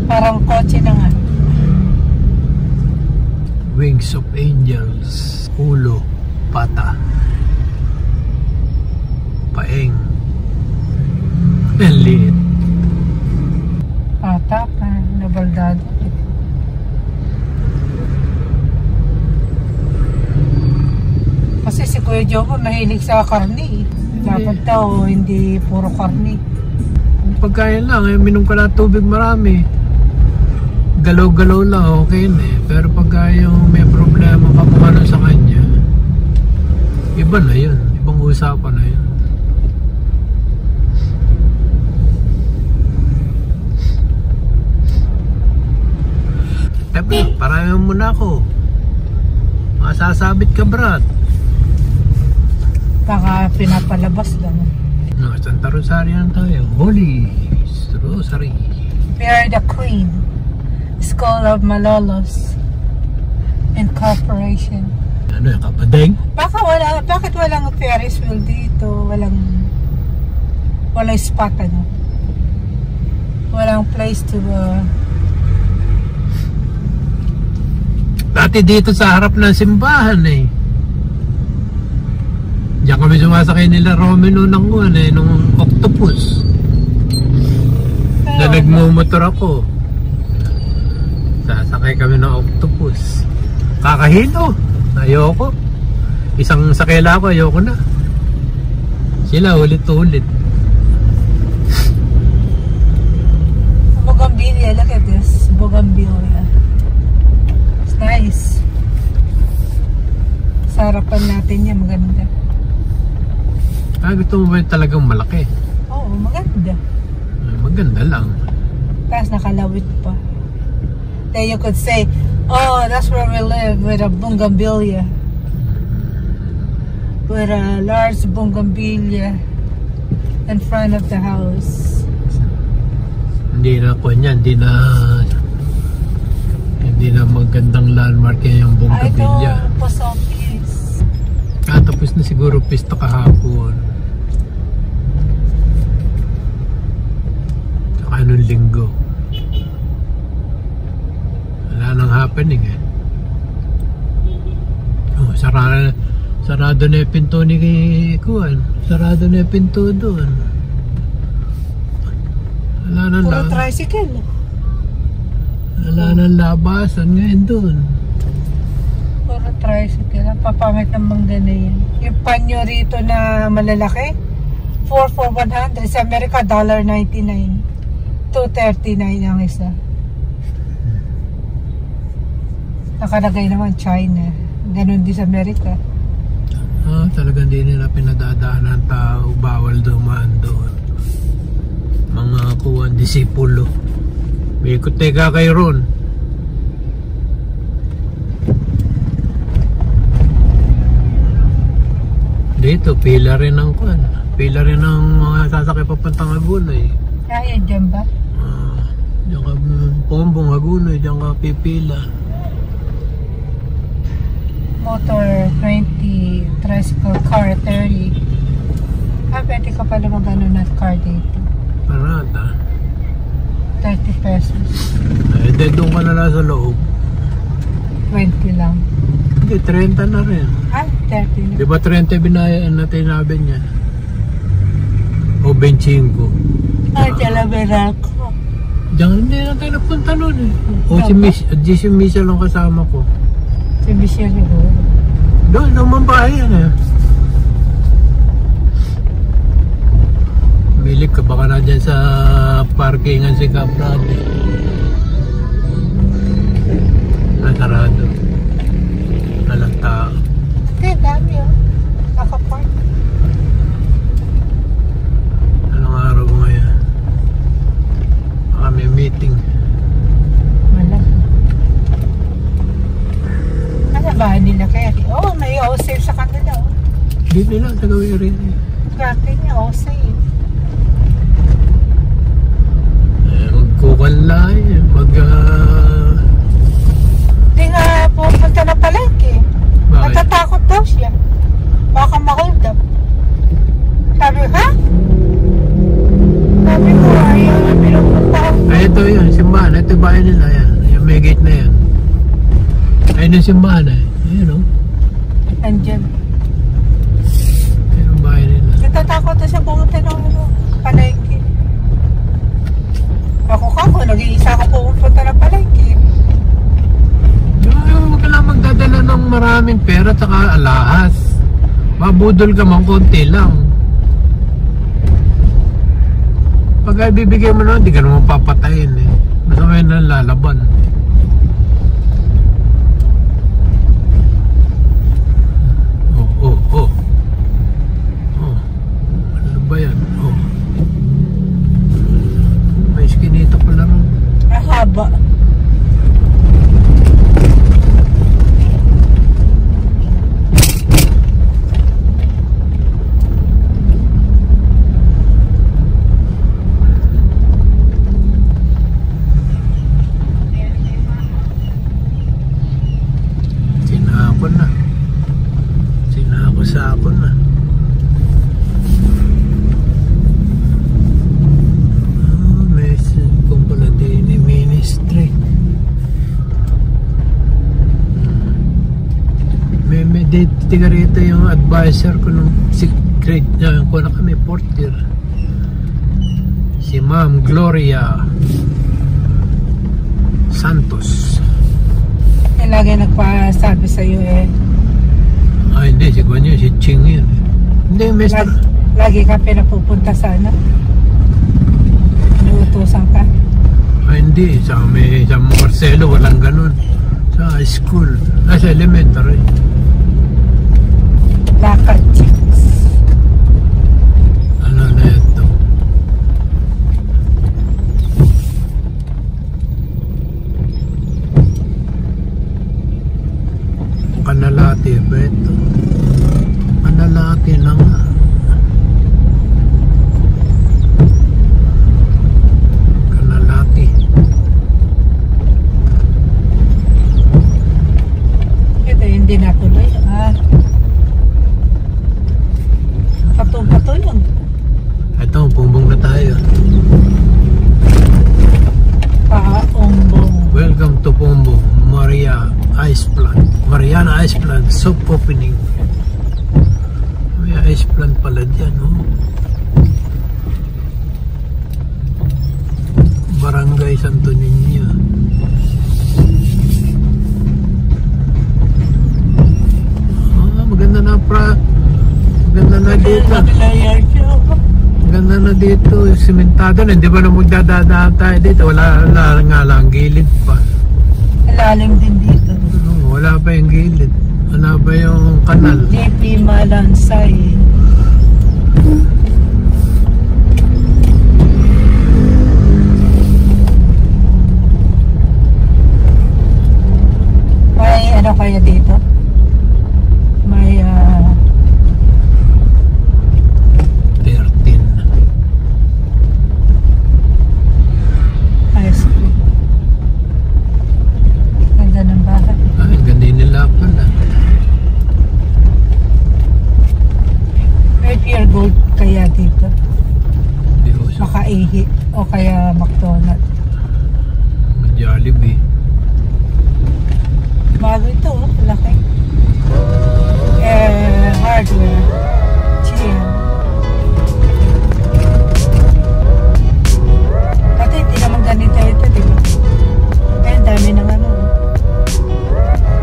Parang kotse na nga. Wings of Angels. Ulo. Pata. Paeng. Ang liit. Pata pa. Nabaldado. Kasi si Kuya Joko mahilig sa karne. Dapat daw hindi puro karne. Pagkain lang, minom ka na tubig marami. Galaw-galaw lang, okay na eh. Pero pagka yung may problema ka kung ano sa kanya, iba na yun. Ibang usapan na yun. Tepe, parayan mo na ako. Masasabit ka, Brad. Baka pinapalabas lang. No, Santa Rosario tayo. Holy Rosary. We are the Queen. School of Malolos Incorporation. Ano yung kapadeng? Bakit walang Ferris wheel dito? Walang spot ano? Walang place to Dati dito sa harap ng simbahan eh. Diyan kami sumasakay nila Romino ng nung octopus. Na nagmumotor ako. Sasakay kami ng octopus. Kakahilo. Ayoko. Isang sakela ko, ayoko na. Sila ulit-ulit. Bougainvillea, look at this. Bougainvillea. It's nice. Sa harapan natin yan, maganda. Gusto mo ba talagang malaki? Oo, maganda. Maganda lang. Tapos nakalawit pa. Then you could say, oh, that's where we live, with a bougainvillea. With a large bougainvillea in front of the house. Hindi na po niyan, hindi na magandang landmark yan yung bougainvillea. Ito, Pasokis. Tapos na siguro pista kahapon. Saka nung linggo. Wala nang happening eh. Oh, sarado na yung pinto ni Kuan. Sarado na yung pinto doon. Wala nang Puro tricycle. Wala nang labasan ngayon doon. Puro tricycle. Ang papamit ng mangga na yan. Yung panyo rito na malalaki, 4 for 100. Sa Amerika, $1.99. $2.39 ang isa. Nakalagay naman China. Ganon din sa Amerika. Talagang di nila pinadadaanan tao. Bawal dumaan doon. Mga kuwan, disipulo. Ikot teka kay Ron. Dito, pila rin ang kuwan. Pila rin ang mga sasakay papuntang Agunay. Kaya dyan ba? Diyan ka Pombong, Agunay, diyan ka pipila. Motor 20, tricycle car 30. Pwede ka pala magano na car dito. Parada. 30 pesos. Then doon ka na lang sa loob. 20 lang. Hindi, 30 na rin. 30 na. Di ba 30 binayaan na tinabi niya? O 25. Talavera ko. Diyan, hindi na tayo napunta nun eh. O si Misha lang kasama ko. Si Michelle siguro. Doon naman bahay yan eh. Bili ka baka na dyan sa parkingan si Kaprad. Nasarado. Walang tao. Hindi, dami oh. Nakapark. Anong araw ngayon? Baka may meeting. Wala. Ano ba nila Kerry? Oh, may OSAY sa kanila oh. Dito lang sa gawin rin. Dati niya OSAY. Magkukanlay. Hindi nga pupunta na palengke. Bakit? Natatakot daw siya. Baka ma-hold up. Sabi, ha? Sabi ko, ayaw na pinupunta ako. Ay, ito yun, simbahan. Ito yung bahay nila. Yan. Yung may gate na yan. Ayun yung simbahan eh. Ayun o. Andyan. Ayun yung bahay nila. Natatakot na siya pumunta ng palengke. Ako nag-iisa ako pumunta ng palengke. Huwag ka lang magdadala ng maraming pera at saka alahas. Mabudol ka man, konti lang. Pag ay bibigay mo na, hindi ka naman papatayin eh. Basta may nalalaban. Oh. Ano ba yan? Oh. May skinito pala rin. Haba. Sinako na. Message kung pala din ni ministry. May tiga rito yung advisor ko nung secret niya ko na kami porter. Si Ma'am Gloria Santos. Lagi nagpasabi sa iyo eh. Ah, hindi. Si Guanyo, si Ching yun. Hindi, Mr. Lagi ka pinapupunta sana. Inuutosan ka. Ah, hindi. Sa Marcelo, walang ganun. Sa school. Sa elementary. Lakad chicks. Ano na ito? Kanalati ba ito? Kanalati na nga. Kanalati. Ito hindi natuloy. Pato yun. Ito, bumbong na tayo. Paumbong. Welcome to Pombo, Mariana Ice Plant, soap opening. May ice plant pala dyan, oh. Barangay Santo Niño. Maganda na dito. Maganda na dito, simentado na. Hindi ba na magdadaan tayo dito? Wala nga lang gilid pa. Lalim din dito. Wala pa yung gilid. Wala pa yung kanal. JP Malansay. May ano kaya dito? May 13. high school. Ganda ng bahay. Ay, ganda nila pala. May pure gold kaya dito. Di ko siya. Makaihi o kaya McDonald's. Jollibee. Bago ito, oh, laki. Hardware. GM. Dati hindi naman ganito ito, di ba? Kaya dami ng ano,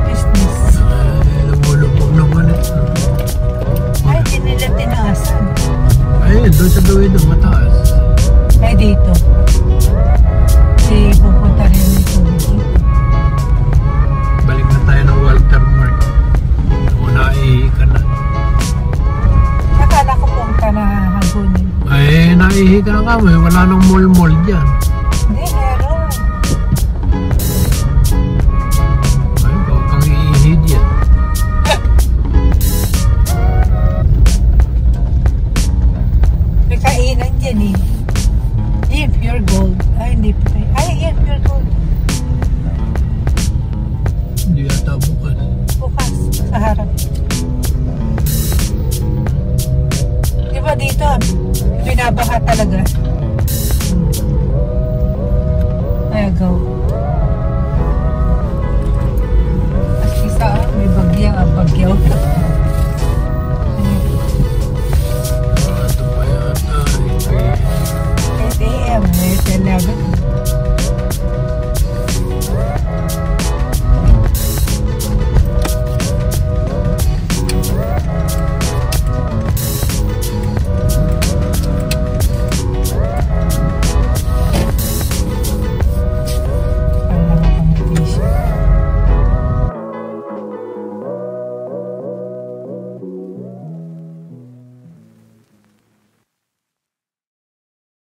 business. Ayun, doon sa gawin doon, mataas. Ay, dito. Kasi pupunta rin dito. Balik na tayo ng Walter Mark. Naihi ka na. Akala ko punta na Hagonin. Ay, naihi ka na kami. Wala nang mall-mall dyan. Hindi, meron. Ay, huwag kang iihi dyan. May kainan dyan eh. Yung pure gold. Ay, hindi pa tayo. Ay, yung pure gold. Hindi yata bukas. Bukas, sa harap. Di ba dito, binabaha talaga. Ayaw. Kasi sa may bagyaw.